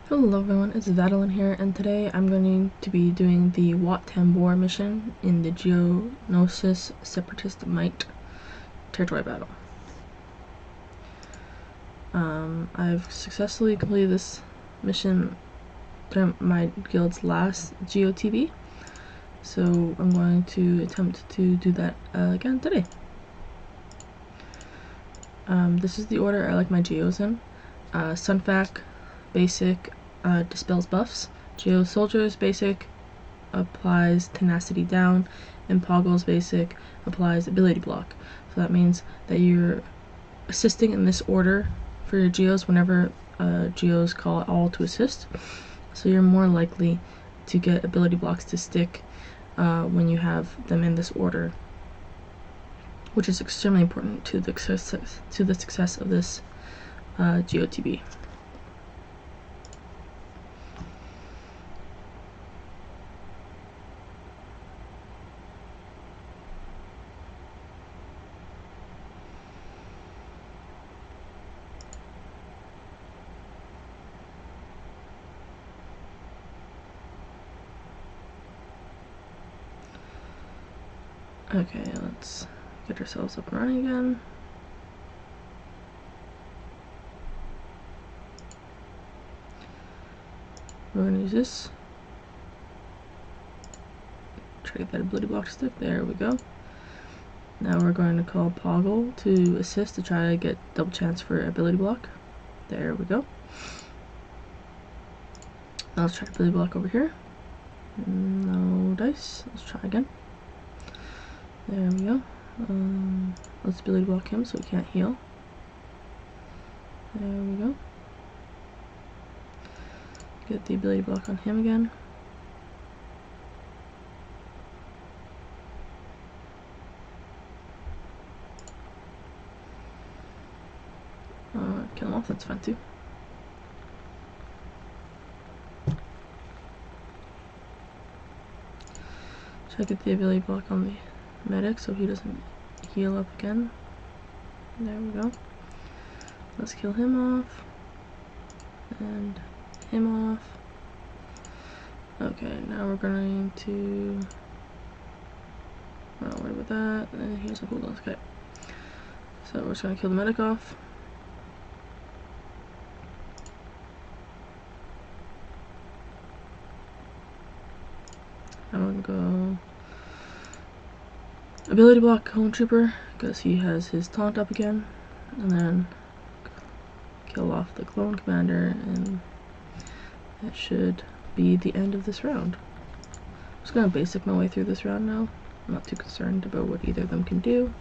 Hello everyone, it's Vadeline here, and today I'm going to be doing the Wat Tambor mission in the Geonosis Separatist Might territory battle. I've successfully completed this mission during my guild's last GOTV, so I'm going to attempt to do that again today. This is the order I like my Geos in. Sunfac, basic, dispels buffs. Geo Soldiers, basic, applies tenacity down, and Poggles, basic, applies ability block. So that means that you're assisting in this order for your Geos whenever Geos call all to assist. So you're more likely to get ability blocks to stick when you have them in this order, which is extremely important to the success of this GOTB. Okay, let's get ourselves up and running again. We're going to use this. Try to get that ability block to stick. There we go. Now we're going to call Poggle to assist to try to get double chance for ability block. There we go. Now let's try ability block over here. No dice. Let's try again. There we go. Let's ability block him so he can't heal. There we go. Get the ability block on him again. Kill him off, that's fine too. Try to get the ability block on the medic so he doesn't heal up again. There we go. Let's kill him off. And him off. Okay, now we're going to... Not worry about that. And here's a cooldown. Okay. So we're just going to kill the medic off. I'm gonna go ability block Clone Trooper because he has his taunt up again, and then kill off the clone commander, and that should be the end of this round. I'm just gonna basic my way through this round now. I'm not too concerned about what either of them can do.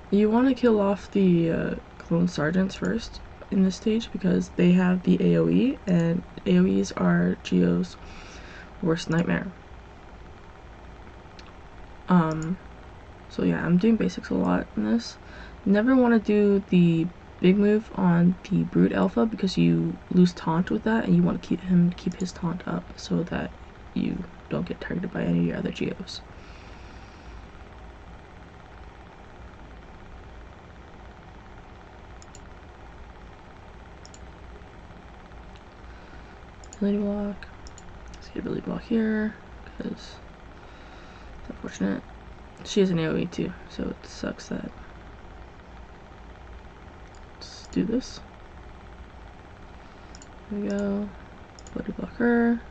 You want to kill off the clone sergeants first in this stage because they have the AoE, and AoEs are Geo's worst nightmare. So yeah, I'm doing basics a lot in this. Never want to do the big move on the Brute Alpha because you lose taunt with that, and you want to keep his taunt up so that you don't get targeted by any of your other Geos. Ability block. Let's get ability block here because it's unfortunate. She has an AoE too, so it sucks that. Let's do this. There we go. Ability block her.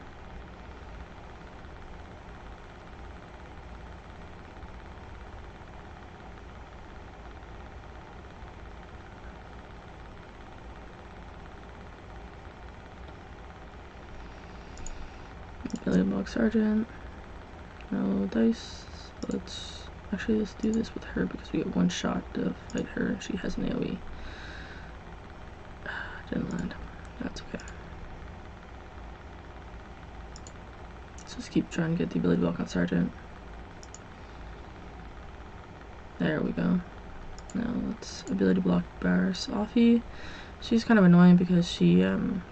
Ability block sergeant. No dice. Let's do this with her because we get one shot to fight her and she has an AoE. Didn't land. That's okay. Let's just keep trying to get the ability block on sergeant. There we go. Now let's ability block Barris Offie. She's kind of annoying because she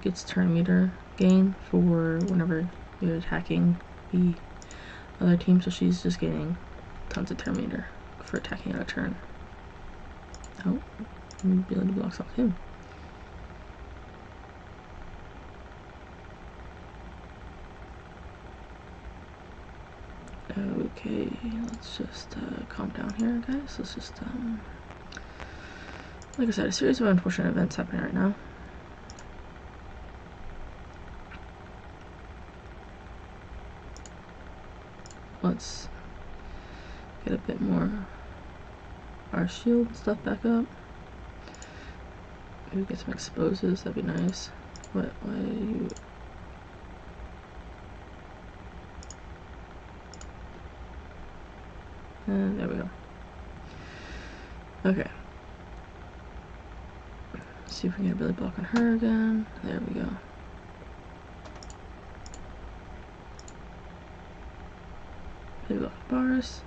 gets turn meter gain for whenever you're attacking the other team, so she's just getting tons of Terminator for attacking out of turn. Oh, ability blocks off him. Okay, let's just calm down here, guys. Let's just, like I said, a series of unfortunate events happening right now. Let's get a bit more our shield and stuff back up. Maybe get some exposes, that'd be nice. Why are you... And there we go. Okay. Let's see if we can get a ability block on her again. There we go. Ability block bars.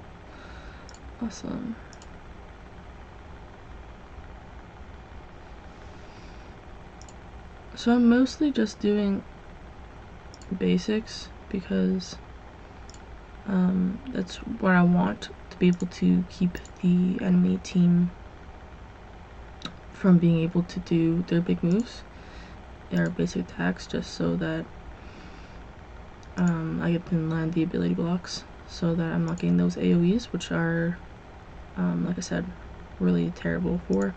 Awesome. So I'm mostly just doing basics because that's what I want to be able to keep the enemy team from being able to do their big moves, their basic attacks, just so that I can land the ability blocks so that I'm not getting those AoEs, which are, like I said, really terrible for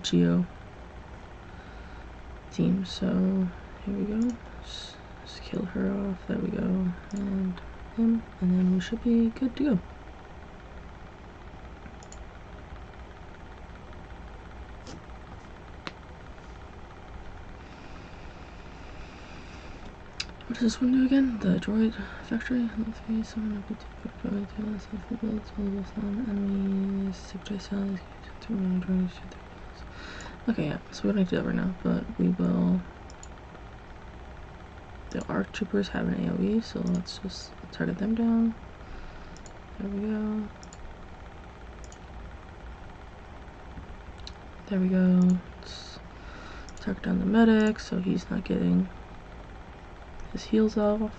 Geo team. So here we go. Just kill her off. There we go. And him, and then we should be good to go. What does this one do again? The droid factory. Let's see, someone who took droid to less of the builds, valuable sound, enemies, suggest cells, okay, yeah, so we don't need to do that right now, but we will. The ARC troopers have an AoE, so let's just target them down. There we go. There we go. Let's target down the medic so he's not getting his heals off.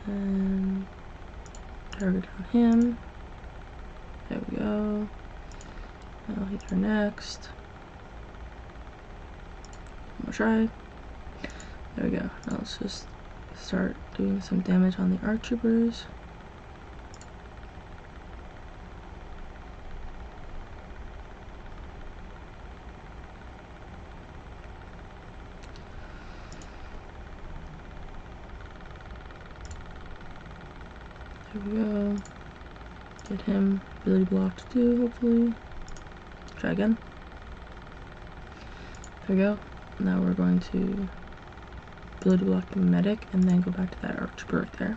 And target on him. There we go. I'll hit her next. One more try. There we go. Now let's just start doing some damage on the ARC troopers. There we go. Get him ability blocked too, hopefully. Try again. There we go. Now we're going to ability block the medic and then go back to that ARC trooper right there.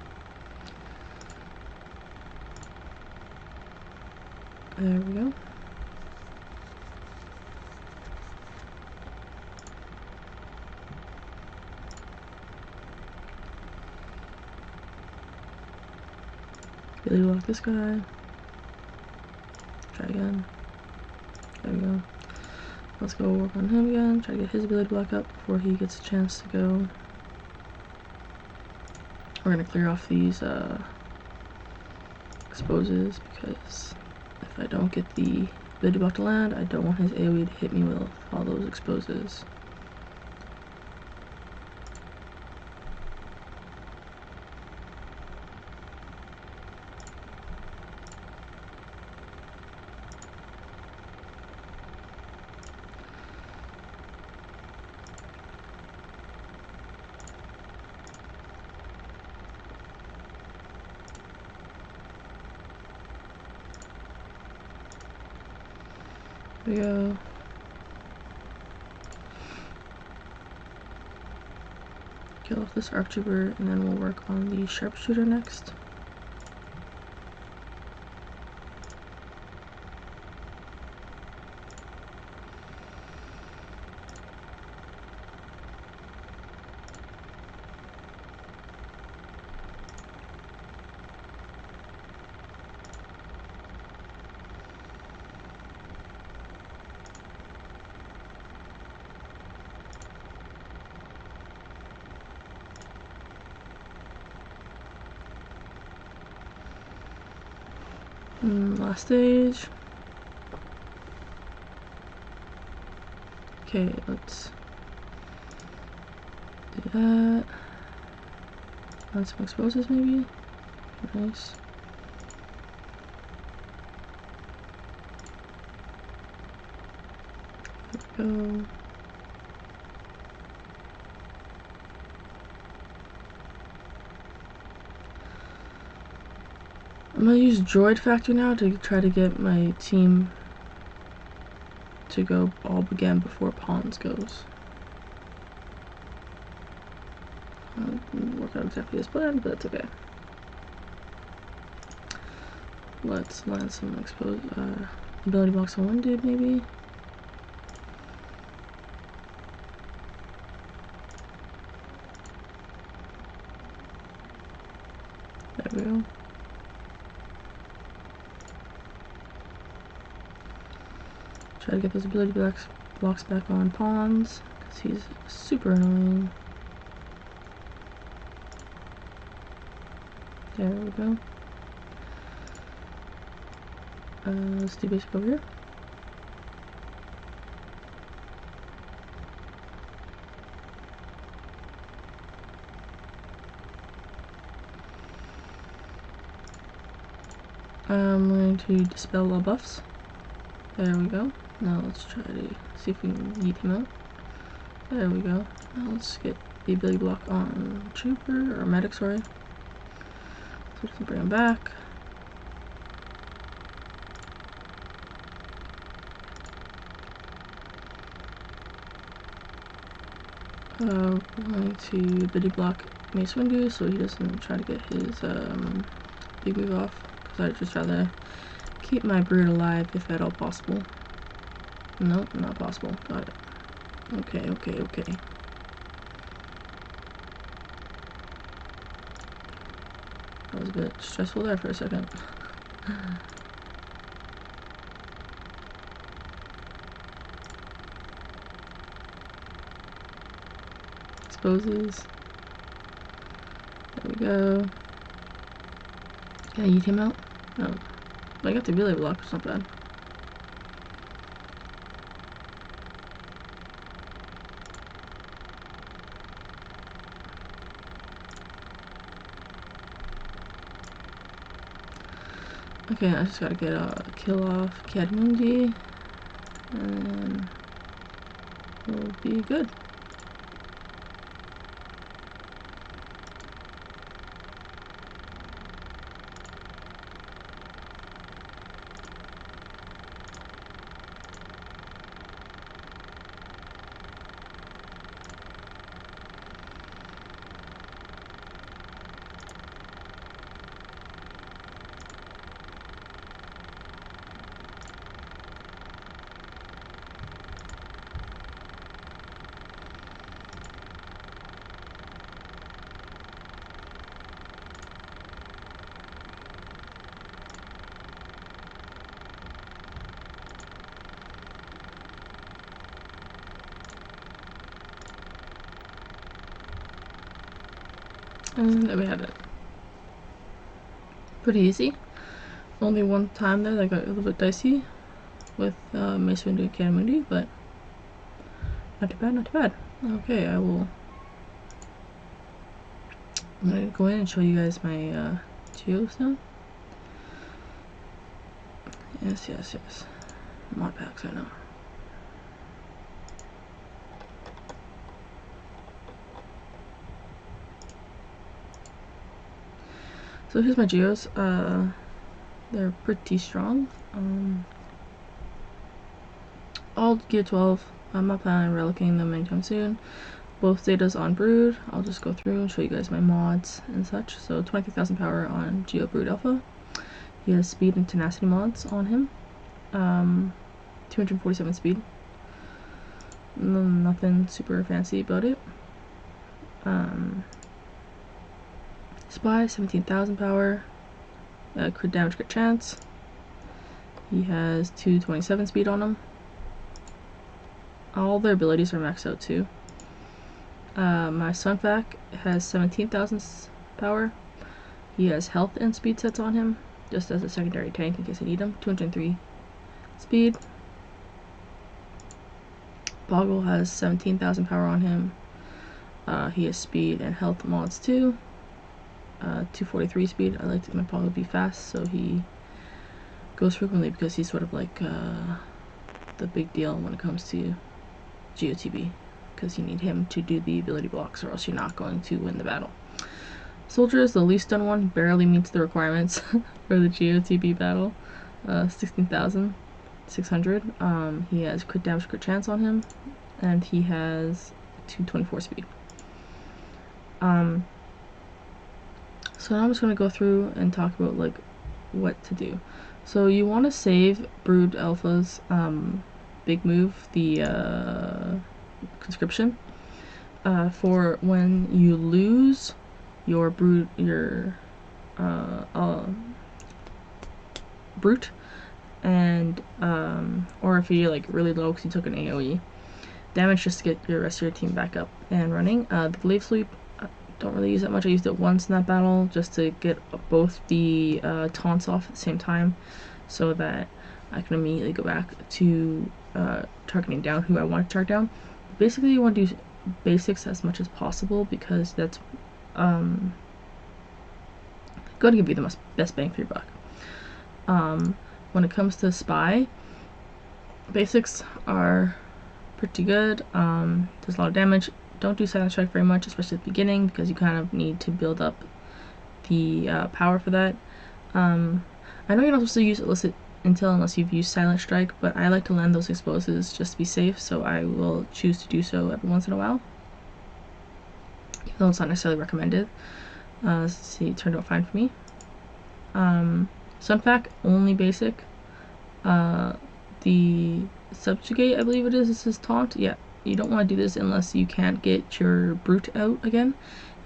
There we go. Ability block this guy. Try again. There we go. Let's go work on him again. Try to get his ability block up before he gets a chance to go. We're gonna clear off these exposes because if I don't get the ability block to land, I don't want his AoE to hit me with all those exposes. There we go. Kill off this ARC trooper and then we'll work on the sharpshooter next. Last stage. Okay, let's do that. Add some exposes maybe. Nice. There we go. I'm gonna use Droid Factory now to try to get my team to go all again before Pawns goes. Didn't work out exactly as planned, but that's okay. Let's land some ability blocks on one dude maybe. There we go. Try to get those ability blocks back on Pawns, because he's super annoying. There we go. Let's do basic over here. I'm going to dispel all buffs. There we go. Now let's try to see if we can yeet him out. There we go. Now let's get the ability block on Trooper, or Medic, sorry. So we can bring him back. We're going to ability block Mace Windu so he doesn't try to get his big move off, because I'd just rather keep my brood alive if at all possible. Nope, not possible. Got it. Okay, okay, okay. That was a bit stressful there for a second. Exposes. There we go. Can I eat him out? No. I got the ability block, it's not bad. Okay, I just gotta get a kill off Cadmundi, and then we'll be good. And there we have it. Pretty easy. Only one time there that got a little bit dicey with Mace Windu and Cadmundi, but not too bad, not too bad. Okay, I'm gonna go in and show you guys my Geos now. Yes, yes, yes. Mod packs, I know. So here's my Geos. They're pretty strong. All Gear 12. I'm not planning on relicking them anytime soon. Both Zetas on Brood. I'll just go through and show you guys my mods and such. So 23,000 power on Geo Brood Alpha. He has speed and tenacity mods on him. 247 speed. Nothing super fancy about it. Spy, 17,000 power. Crit damage, crit chance. He has 227 speed on him. All their abilities are maxed out too. My Sunfac has 17,000 power. He has health and speed sets on him. just as a secondary tank in case I need him. 203 speed. Poggle has 17,000 power on him. He has speed and health mods too. 243 speed. I like to my Poggle to be fast, so he goes frequently because he's sort of like the big deal when it comes to GOTB, because you need him to do the ability blocks or else you're not going to win the battle. Soldier is the least done one, barely meets the requirements for the GOTB battle. 16,600. He has crit damage, crit chance on him, and he has 224 speed. So now I'm just going to go through and talk about like what to do. So you want to save Brood Alpha's big move, the conscription, for when you lose your brute, brute, and or if you're like really low because you took an AoE damage, just to get your rest of your team back up and running. The glaive sweep, don't really use that much. I used it once in that battle just to get both the taunts off at the same time, so that I can immediately go back to targeting down who I want to target down. Basically, you want to do basics as much as possible because that's going to give you the best bang for your buck. When it comes to spy, basics are pretty good. Does a lot of damage. Don't do silent strike very much, especially at the beginning, because you kind of need to build up the power for that. I know you're not supposed to use illicit intel unless you've used silent strike, but I like to land those explosives just to be safe, so I will choose to do so every once in a while, even though it's not necessarily recommended. Let's see, it turned out fine for me. Sunfac, only basic. The subjugate, I believe it is, this is taunt. Yeah, you don't want to do this unless you can't get your brute out again,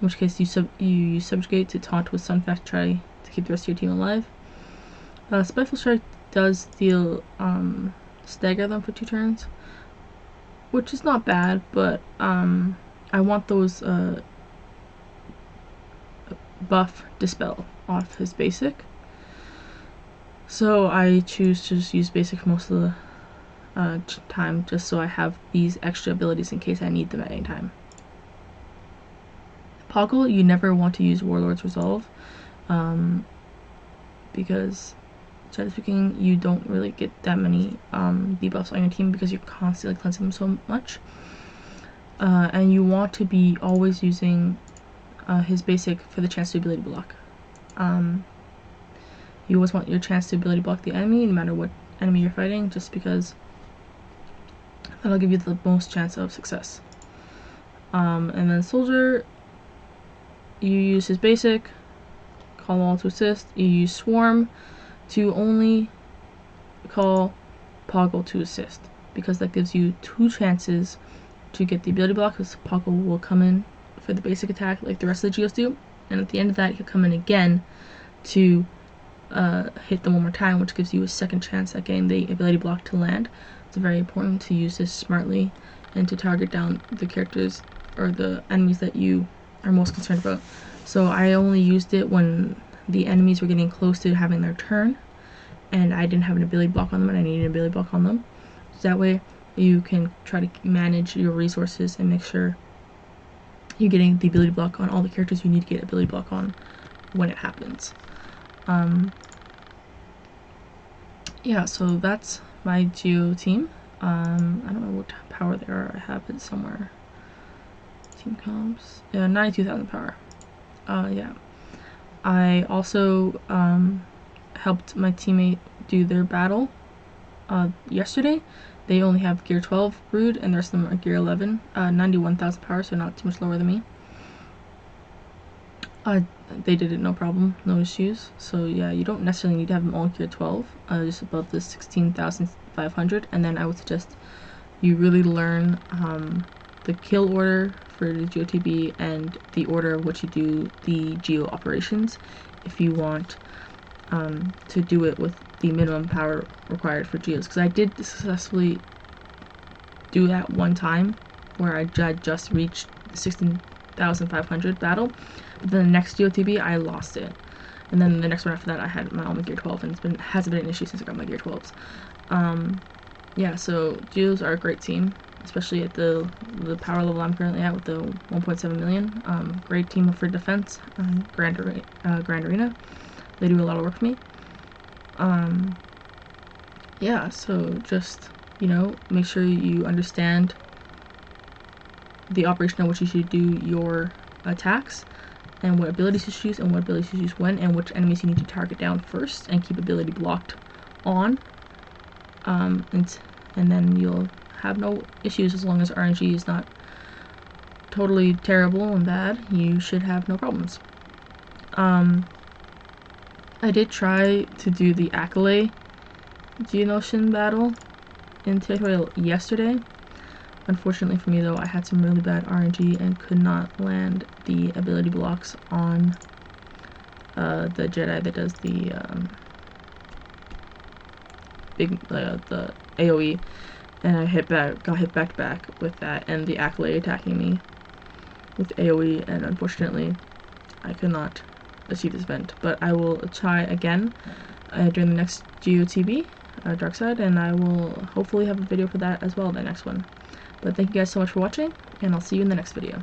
in which case you use subjugate to taunt with Sunfac to try to keep the rest of your team alive. Spiteful Strike does deal stagger them for 2 turns, which is not bad, but I want those buff dispel off his basic, so I choose to just use basic for most of the time, just so I have these extra abilities in case I need them at any time. Poggle, you never want to use Warlord's Resolve, because generally speaking, you don't really get that many debuffs on your team because you're constantly cleansing them so much. And you want to be always using his basic for the chance to ability block. You always want your chance to ability block the enemy, no matter what enemy you're fighting, just because that'll give you the most chance of success. And then Soldier, you use his basic, call all to assist. You use Swarm to only call Poggle to assist, because that gives you 2 chances to get the ability block, because Poggle will come in for the basic attack like the rest of the Geos do, and at the end of that he'll come in again to hit them one more time, which gives you a second chance at getting the ability block to land. It's very important to use this smartly and to target down the characters or the enemies that you are most concerned about. So I only used it when the enemies were getting close to having their turn and I didn't have an ability block on them and I needed an ability block on them. So that way you can try to manage your resources and make sure you're getting the ability block on all the characters you need to get ability block on when it happens. Yeah, so that's my Geo team. I don't know what power they are. I have it somewhere. Team comps. Yeah, 92,000 power. Yeah. I also helped my teammate do their battle yesterday. They only have gear 12 brood and the rest of them are gear 11. 91,000 power, so not too much lower than me. They did it no problem, no issues. So yeah, you don't necessarily need to have them all gear 12, just above the 16,500. And then I would suggest you really learn the kill order for the GOTB and the order of which you do the Geo operations if you want to do it with the minimum power required for Geos. Because I did successfully do that one time where I just reached the 16,500 battle. But then the next GOTB I lost it. And then the next one after that, I had all my Gear 12, and hasn't been an issue since I got my Gear 12s. Yeah, so Geos are a great team, especially at the power level I'm currently at with the 1.7 million. Great team for defense, Grand Arena. They do a lot of work for me. Yeah, so just, you know, make sure you understand the operation on which you should do your attacks, and what abilities you should use, and what abilities you should use when, and which enemies you need to target down first, and keep ability blocked on. And then you'll have no issues as long as RNG is not totally terrible and bad. You should have no problems. I did try to do the Accolade Geonosis battle in tutorial yesterday. Unfortunately for me though, I had some really bad RNG and could not land the ability blocks on the Jedi that does the the AoE, and I got hit back to back with that and the Accolade attacking me with AoE, and unfortunately I could not achieve this event. But I will try again during the next GOTB, Dark Side, and I will hopefully have a video for that as well, the next one. But thank you guys so much for watching, and I'll see you in the next video.